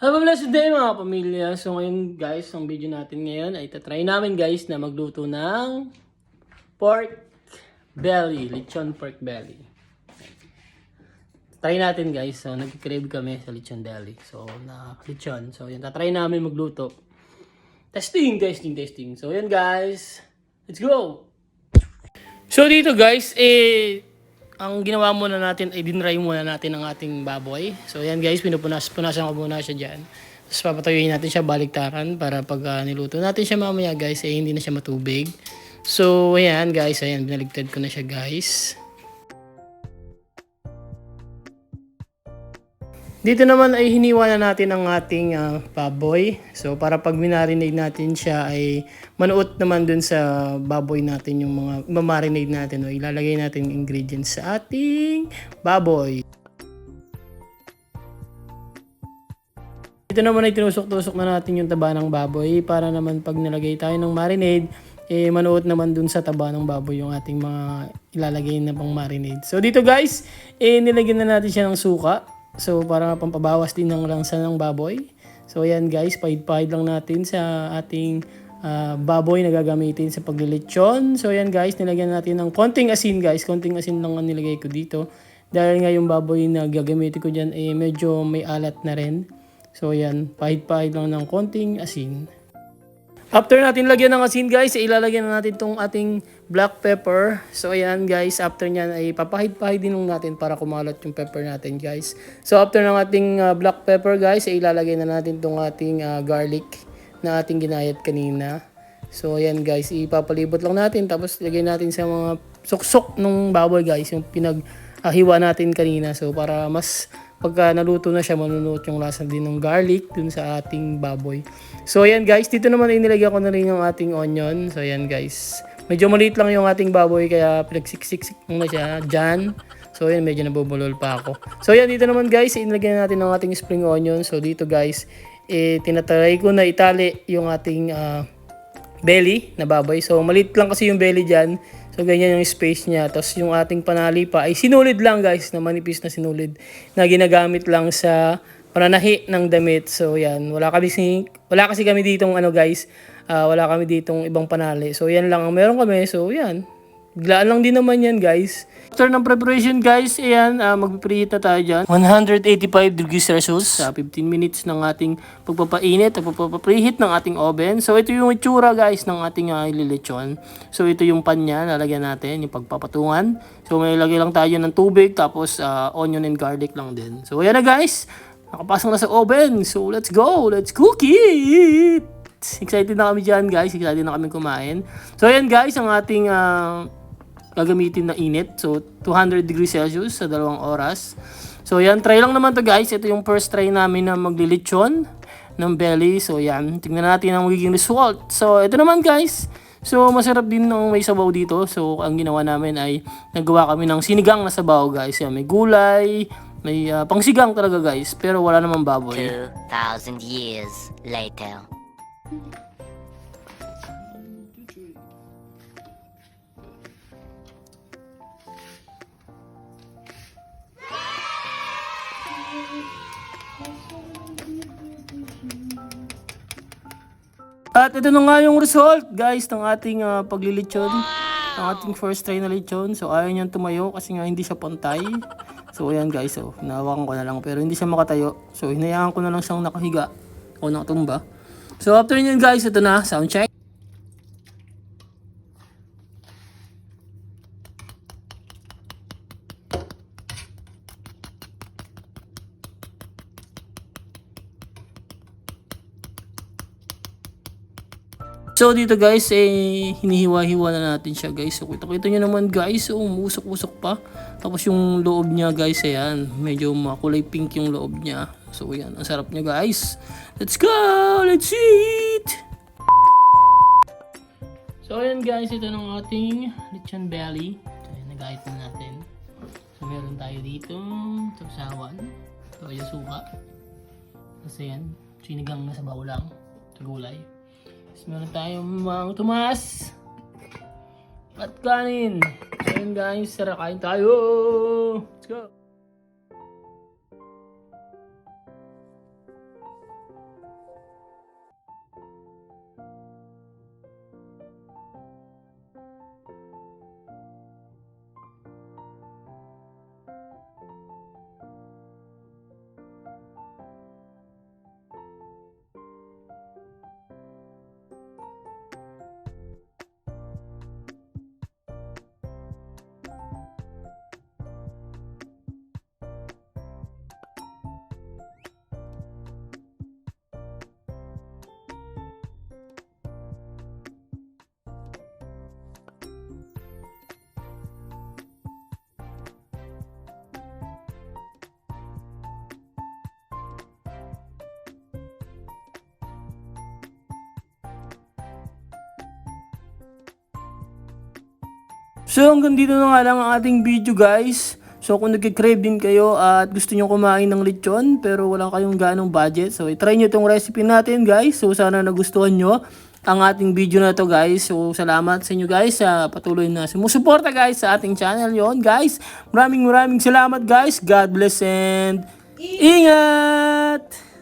Have a blessed day mga pamilya. So ngayon guys, ang video natin ngayon ay tatry namin guys na magluto ng pork belly, lechon pork belly. Try natin guys. So nag-crave kami sa lechon belly. So na lechon. So yun, tatry namin magluto. Testing. So yun guys. Let's go! So dito guys, ang ginawa muna natin ay dinry muna natin ang ating baboy. So yan guys, punasan ko muna siya dyan. Tapos papatuyuin natin siya baliktaran para pag niluto natin siya mamaya guys, hindi na siya matubig. So ayan guys, ayan, binaligtad ko na siya guys. Dito naman ay hiniwa na natin ang ating baboy. So para pag minarinade natin siya ay manuot naman dun sa baboy natin yung mga mamarinade natin. O ilalagay natin yung ingredients sa ating baboy. Dito naman ay tinusok-tusok na natin yung taba ng baboy para naman pag nilagay tayo ng marinade, manuot naman dun sa taba ng baboy yung ating mga ilalagay na pang marinade. So dito guys, nilagyan na natin siya ng suka. So para pampabawas din ng lansa ng baboy. So ayan guys, pahid-pahid lang natin sa ating baboy na gagamitin sa paglilitsyon. So ayan guys, nilagyan natin ng konting asin guys. Konting asin lang ang nilagay ko dito. Dahil nga yung baboy na gagamitin ko dyan medyo may alat na rin. So ayan, pahid-pahid lang ng konting asin. After natin lagyan ng asin guys, ilalagyan na natin tong ating black pepper. So ayan guys, after nyan ay papahid-pahid din natin para kumalat yung pepper natin guys. So after ng ating black pepper guys, ilalagay na natin tong ating garlic na ating ginayat kanina. So ayan guys, ipapalibot lang natin tapos lagay natin sa mga suksok ng baboy guys, yung pinaghiwa natin kanina. So para mas pagka naluto na siya, manunuot yung lasa din ng garlic dun sa ating baboy. So ayan guys, dito naman ay nilagyan ko na rin yung ating onion. So ayan guys, medyo maliit lang yung ating baboy kaya pinagsiksik muna siya dyan. So ayan, medyo nabubulol pa ako. So ayan, dito naman guys, inilagyan natin ng ating spring onion. So dito guys, tinatry ko na itali yung ating belly na baboy. So maliit lang kasi yung belly dyan. So ganyan yung space niya. Tapos yung ating panali pa ay sinulid lang guys, na manipis na sinulid na ginagamit lang sa pananahi ng damit. So yan, wala kasi kami ditong guys, wala kami ditong ibang panali. So yan lang ang meron kami. So yan, biglaan lang din naman yan guys. After ng preparation guys, ayan, mag-preheat na tayo dyan. 185 degrees Celsius sa 15 minutes ng ating pagpapainit at pagpapapreheat ng ating oven. So ito yung itsura guys ng ating ililechon. So ito yung pan niya, lalagyan natin yung pagpapatungan. So may lagay lang tayo ng tubig, tapos onion and garlic lang din. So ayan na guys, nakapasok na sa oven. So let's go, let's cook it! Excited na kami dyan guys, excited na kami kumain. So ayan guys, ang ating gagamitin na init. So 200 degrees Celsius sa 2 oras. So yan, try lang naman to guys. Ito yung first try namin na maglilitsyon ng belly. So yan, tingnan natin ang magiging result. So ito naman guys, so masarap din ng may sabaw dito. So ang ginawa namin ay nagawa kami ng sinigang na sabaw guys. Yan, may gulay, may pangsigang talaga guys, pero wala namang baboy. 2,000 years later. At ito na nga yung result guys ng ating paglilitsyon. Ang ating first try na lechon. So ayaw niyang tumayo kasi nga hindi siya pantay. So ayan guys, so hinawakan ko na lang pero hindi siya makatayo. So hinayaan ko na lang siyang nakahiga o nakatumba. So after nyan guys, ito na, sound check. So dito guys, hinihiwa-hiwa na natin siya guys. So kita-kita nyo naman guys, usok-usok pa. Tapos yung loob niya guys, ayan, medyo makulay pink yung loob niya. So ayan, ang sarap niya guys. Let's go! Let's eat! So ayan guys, ito ng ating lechon belly. So ayan, nagayat na natin. So meron tayo dito, tapsawan. So yung suka. Tapos ayan, sinigang na sabaw lang. Sa gulay. Tapos meron tayong mga tumas at kanin. So yun guys, tara kain tayo. Let's go. So hanggang dito na nga lang ang ating video guys. So kung nagkikrave din kayo at gusto nyo kumain ng lechon pero wala kayong ganong budget, so itry nyo itong recipe natin guys. So sana nagustuhan nyo ang ating video na to guys. So salamat sa inyo guys sa patuloy na sumusuporta guys sa ating channel yon guys. Maraming salamat guys. God bless and ingat!